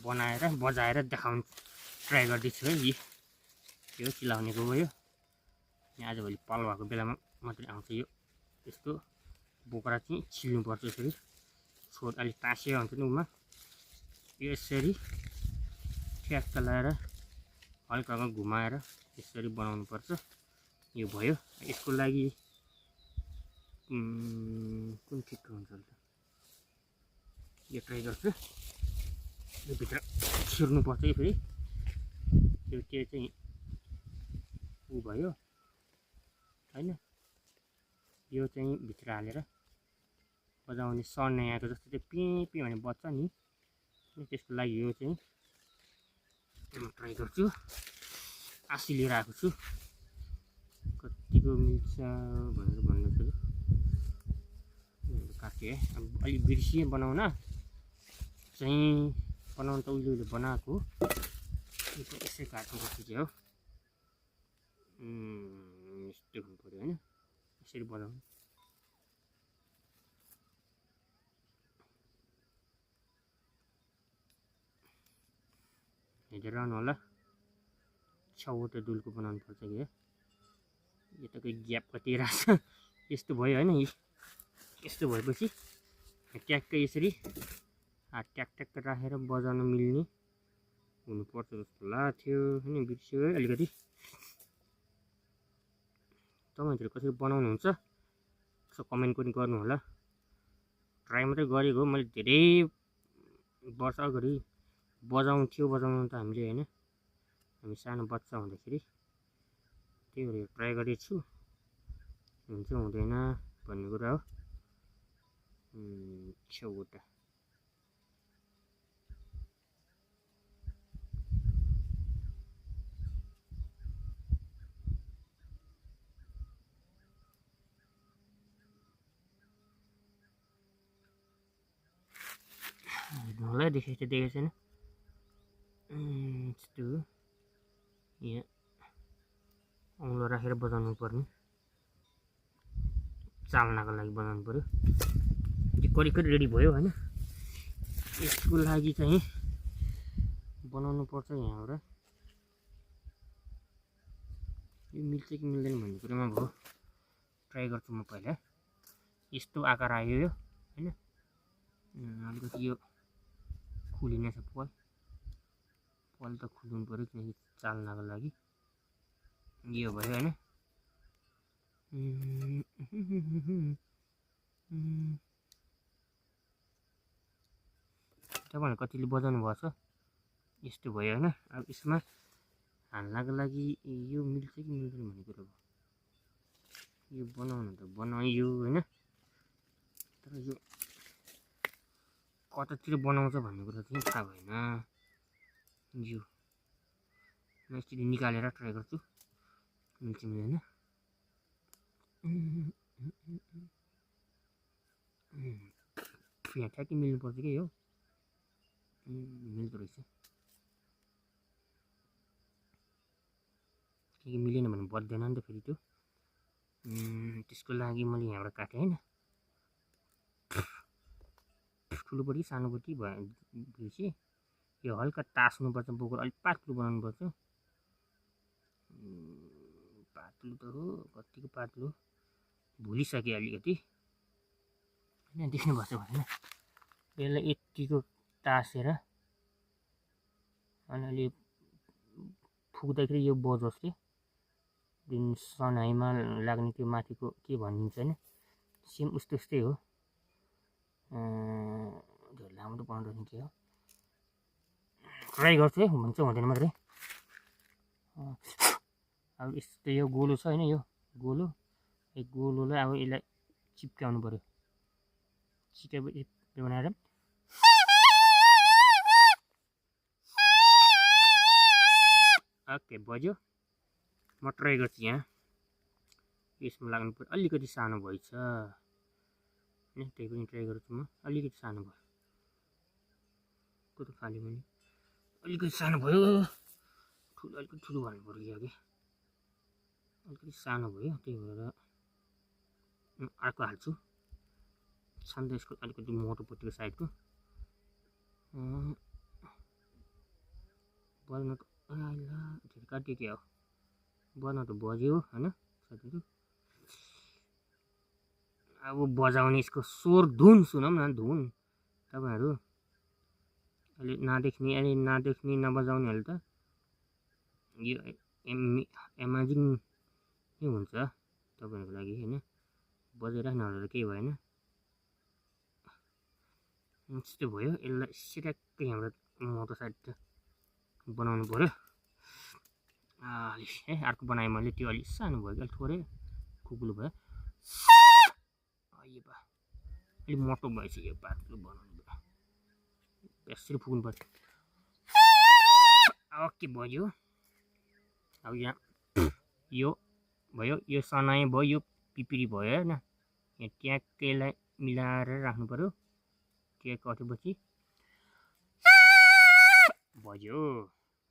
बनाएर बजाएर देखाउन ट्राई गर्दैछु है। यो चिलाउनेको भयो। यहाँ आजभोलि पल भएको बेलामा मात्रै आउँछ यो। यस्तो बोक्रा चाहिँ छिल्नुपर्छ यसरी। छोड अलिक टाँसिएको हुन्छ नि उमा। यसरी ठ्याक्क लगाएर हल्का हल्का घुमाएर यसरी बनाउनु पर्छ। यो भयो। यसको लागि कुन ठिक हुन्छ त? यो ट्राई गर्छु। यो भित्र छिर्नुपर्छ है फेरि। त्यो चाहिँ उ भयो हैन। यो चाहिँ भित्र हालेर बजाउने सर्ने आएको जस्तो चाहिँ पिँ पिँ भने बज्छ नि। त्यसको लागि यो चाहिँ ट्राई गर्छु। आशी लिएर आएको छु। कतिको मिल्छ भनेर भन्दैछु। काटेँ है। अब अलिक बिर्सिएँ बनाउन चाहिँ। बनाउन त उहिले बनाएको। यो त यसै काट्नुपर्छ चाहिँ हो। यस्तो हुनु पऱ्यो होइन। यसरी बनाउनु। हेरेर आउनु होला। छवटा दुलको बनाउनु पर्छ कि यो त कोही ग्याप कति रहेछ। यस्तो भयो होइन। यस्तो भएपछि ट्याक्कै यसरी हात ट्याक राखेर बजाउन मिल्ने हुनुपर्छ जस्तो लाग्थ्यो होइन। बिर्स्यो है अलिकति। तपाईँहरूले कसरी बनाउनुहुन्छ यसो कमेन्ट पनि गर्नु होला। ट्राई मात्रै गरेको हो। मैले धेरै वर्ष अगाडि बजाउनु त हामीले होइन। हामी सानो बच्चा हुँदाखेरि त्यही भएर ट्राई गरेको छु। हुन्छ हुँदैन भन्ने कुरा हो। छवटा मलाई देखेको छैन। यस्तो यहाँ औँलो राखेर बजाउनु पर्ने। चाल्नको लागि बनाउनु पर्यो। यो करिब रेडी भयो होइन। यसको लागि चाहिँ बनाउनु पर्छ यहाँबाट। यो मिल्छ कि मिल्दैन भन्ने कुरामा भयो। ट्राई गर्छु म पहिला। यस्तो आकार आयो यो होइन। अलिकति यो खुलिने छ पल त खुल्नु पर्यो किनकि चाल्नको लागि। यो भयो होइन। तपाईँहरू कतिले बजाउनु भएको छ। यस्तो भयो होइन। अब यसमा हाल्नको लागि यो मिल्छ कि मिल्दैन भन्ने कुरा भयो। यो बनाउनु त बनाइयो होइन। तर यो कतातिर बनाउँछ भन्ने कुरा चाहिँ थाहा भएन। यो म यसरी निकालेर ट्राई गर्छु मिल्छ मिल्दैन। यहाँ ठ्याक्कै मिल्नुपर्छ कि यो। मिल्दो रहेछ। के मिलेन भने बज्दैन नि त फेरि त्यो। त्यसको लागि मैले यहाँबाट काटेँ होइन। ठुलोपट्टि सानोपट्टि भएपछि यो हल्का टास्नुपर्छ। बोकेर अलिक पातलो बनाउनुपर्छ। पातलो त हो कतिको पातलो भुलिसकेँ अलिकति होइन। देख्नुभएको छ भने यसलाई यतिको टाँसेर अनि अलि फुक्दाखेरि यो बजोस् कि जुन सनाइमा लाग्ने त्यो माथिको के भनिन्छ होइन। सेम उस्तै हो। लामो त बनाउँदैन के हो। ट्राई गर्छु है हुन्छ हुँदैन मात्रै। अब यस्तो यो गोलो छ होइन। यो गोलोलाई अब यसलाई चिप्क्याउनु पर्यो। चिप्क्याएपछि बनाएर ओके बज्यो। म ट्राई गर्छु यहाँ। यसमा लाग्नु पर्यो। अलिकति सानो भएछ होइन। त्यही पनि ट्राई गर्छु म। अलिकति सानो भयो। कस्तो फाल्यो भने अलिकति सानो भयो। अलिकति ठुलो भन्नु पर्यो कि अलिकति सानो भयो। त्यही भएर अर्को हाल्छु। छन् त यसको अलिकति मोटोपट्टिको साइडको। बज्न त काट्यो क्या हो बज्न त बज्यो होइन साथीहरू अब बजाउने यसको स्वर धुन सुनौँ न धुन तपाईँहरू अलि नदेख्ने नबजाउनेहरूले त यो एमाजिङ के हुन्छ तपाईँहरूको लागि होइन बजाइराख्नु होला केही भएन त्यस्तो भयो यसलाई सिराक्कै यहाँबाट मोटो साइड त बनाउनु पऱ्यो है अर्को बनाएँ मैले त्यो अलिक सानो भयो कि अलिक थोरै कुकुलो भयो यो अलिक मोटो भएछ यो पातलो बनाउनु भयो यसरी फुक्नु पर्छ ओके बज्यो अब यहाँ यो भयो यो सनाइ भयो यो पिपिरी भयो होइन यहाँ ट्याक्कैलाई मिलाएर राख्नु पऱ्यो ट्याक्क कटेपछि बज्यो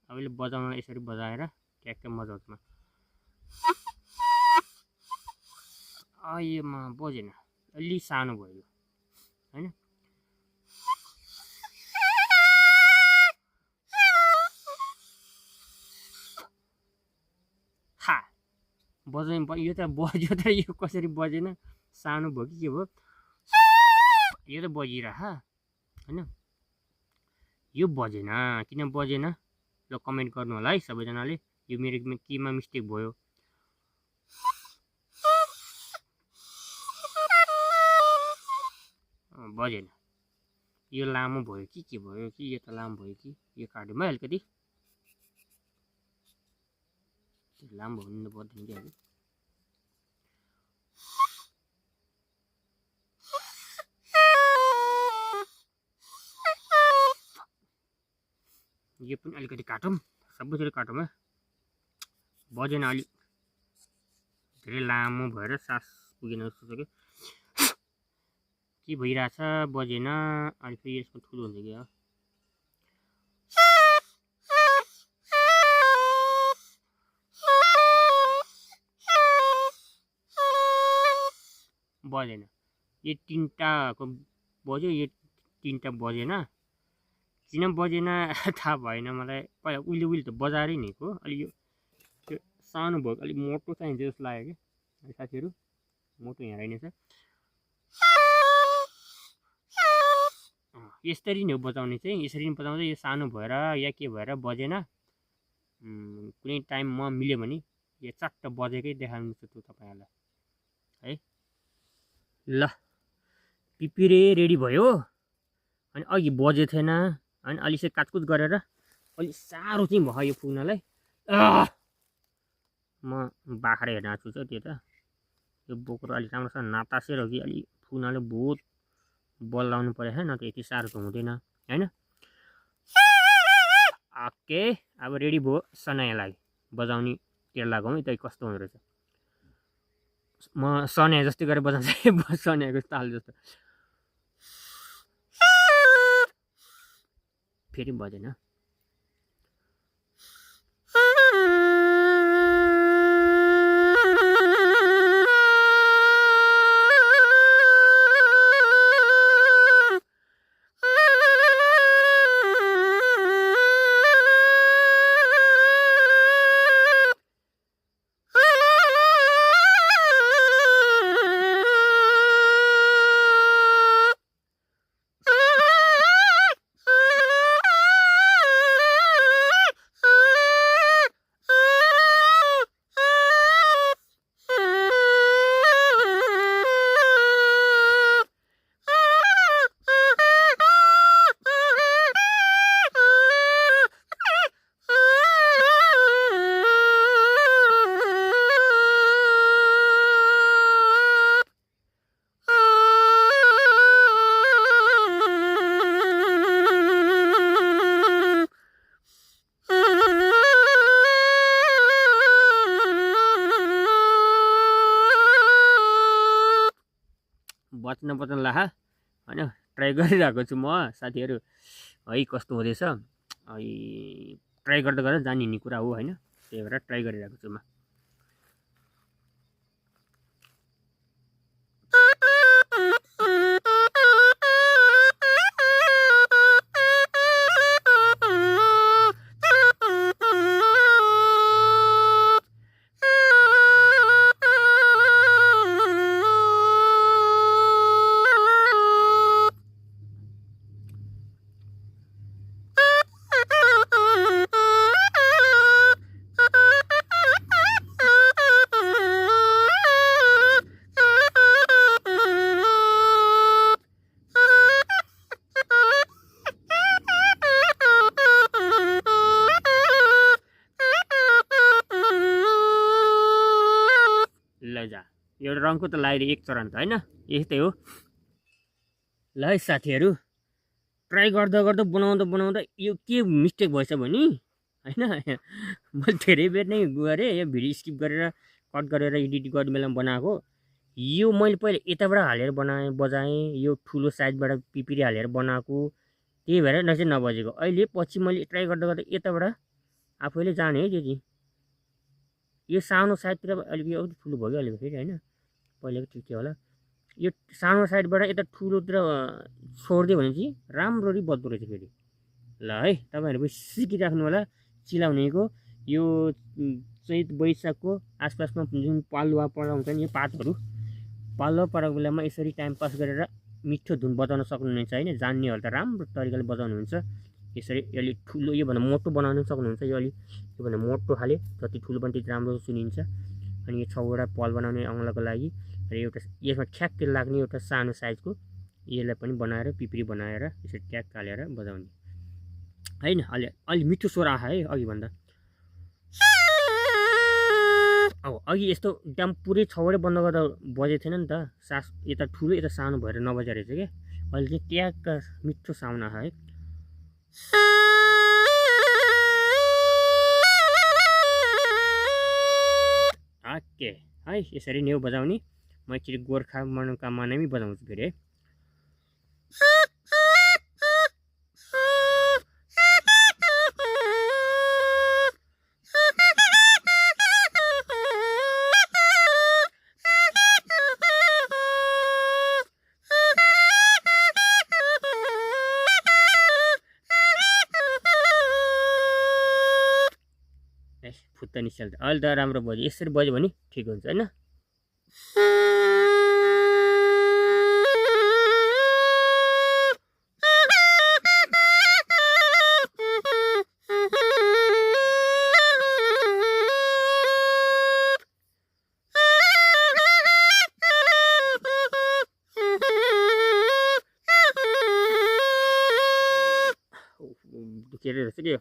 अब यसले बजाउन यसरी बजाएर ट्याक्कै मजाउँछ अहिलेमा बजेन अलि सानो भयो होइन हा बजाउनु यो त बज्यो त यो कसरी बजेन सानो भयो कि के भयो यो त बजिरह होइन यो बजेन किन बजेन ल कमेन्ट गर्नु होला है सबैजनाले यो मेरो केमा मिस्टेक भयो बजेन यो लामो भयो कि के भयो कि यो त लामो भयो कि यो काट्योमा अलिकति लामो भन्नु पर्दैन कि अहिले यो पनि अलिकति काटौँ सबैतिर काटौँ है बजेन अलि धेरै लामो भएर सास पुगेन जस्तो छ के भइरहेछ बजेन अनि फेरि यसको ठुलो हुन्छ कि बजेन यो तिनटाको बज्यो यो तिनटा बजेन किन बजेन थाहा भएन मलाई पहिला उहिले त बजारै नि हो अलि यो त्यो सानो भयो अलिक मोटो चाहिन्छ जस्तो लाग्यो कि साथीहरू मोटो यहाँ रहेनछ यसरी नै हो बजाउने चाहिँ यसरी नै बजाउँदा यो सानो भएर या के भएर बजेन कुनै टाइम म मिल्यो भने यो चट्ट बजेकै देखाउनु सक्छु तपाईँहरूलाई है ल पिपिरे रेडी भयो अनि अघि बजे थिएन अनि अलि चाहिँ काटकुट गरेर अलिक साह्रो चाहिँ भयो यो पुग्नलाई म बाख्रा हेर्न आएको छु त्यो त यो बोक्रो अलिक राम्रोसँग नातासेर हो कि अलिक पुग्नलाई बहुत बल लाउनु पऱ्यो होइन त यति साह्रो त हुँदैन होइन ओके अब रेडी भयो सनाया लागि बजाउने तिर लगाउँ है त कस्तो हुँदो रहेछ म सनाया जस्तै गरेर बजाउँछ सनायाको ताल जस्तो फेरि बजेन बच्न ला होइन ट्राई गरिरहेको छु म साथीहरू है कस्तो हुँदैछ है ट्राई गर्दा गर्दा जानिने कुरा हो होइन त्यही भएर ट्राई गरिरहेको छु म एउटा रङको त लगाइदिए एक चरण त होइन, यस्तै हो। ल है साथीहरू, ट्राई गर्दा गर्दा बनाउँदा यो के मिस्टेक भएछ भने होइन, मैले धेरै बेर नै गरेँ, यो भिडियो स्किप गरेर कट गरेर एडिट गर्ने बेलामा बनाएको। यो मैले पहिले यताबाट हालेर बजाएँ, यो ठुलो साइजबाट पिपिरी हालेर बनाएको, त्यही भएर न चाहिँ नबजेको। अहिले पछि मैले ट्राई गर्दा गर्दा यताबाट आफैले जाने है त्यो चाहिँ। यो सानो साइडतिर अलिक यो ठुलो भयो अलिक फेरि होइन, पहिलेको ठिक थियो होला। यो सानो साइडबाट यता ठुलोतिर छोडिदियो भने चाहिँ राम्ररी बज्दो रहेछ फेरि। ल है, तपाईँहरू सिकिराख्नु होला चिलाउनेको। यो चैत वैशाखको आसपासमा जुन पालुवा पराउँछ नि, यो पातहरू पालुवा पराएको बेलामा यसरी टाइम पास गरेर मिठो धुन बजाउन सक्नुहुनेछ होइन। जान्नेहरू त राम्रो तरिकाले बजाउनुहुन्छ। यसरी अलि ठुलो योभन्दा मोटो बनाउनु सक्नुहुन्छ। यो अलि योभन्दा मोटो खाले, जति ठुलो पनि त्यति राम्रो सुनिन्छ। अनि यो 6वटा पल बनाउने अङ्ग्लाको लागि र एउटा यसमा ठ्याक्कै लाग्ने एउटा सानो साइजको यसलाई पनि बनाएर पिपिरी बनाएर यसरी ट्याक्क हालेर बजाउने होइन। अलि मिठो स्वर आयो है अघिभन्दा। अब अघि यस्तो एकदम पुरै 6वटै बन्द गर्दा बजेको थिएन नि त, सास यता ठुलो यता सानो भएर नबजेको रहेछ क्या। अहिले चाहिँ ट्याक्क मिठो साउन्ड आयो है। ओके है, यसरी नै बजाउने। म एकचोटि गोर्खा मनोकामनामै बजाउँछु फेरि है। फुत्ता निस्किहाल्छ। अहिले त राम्रो बज्यो, यसरी बज्यो भने ठिक हुन्छ होइन। दुखेर रहेछ कि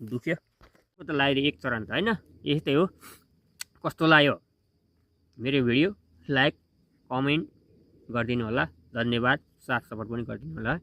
दुख्यो त लगाइदिए एक चरण त होइन, यस्तै हो। कस्तो लाग्यो मेरो भिडियो? लाइक कमेन्ट गरिदिनु होला, धन्यवाद। साथ सपोर्ट पनि गरिदिनु होला।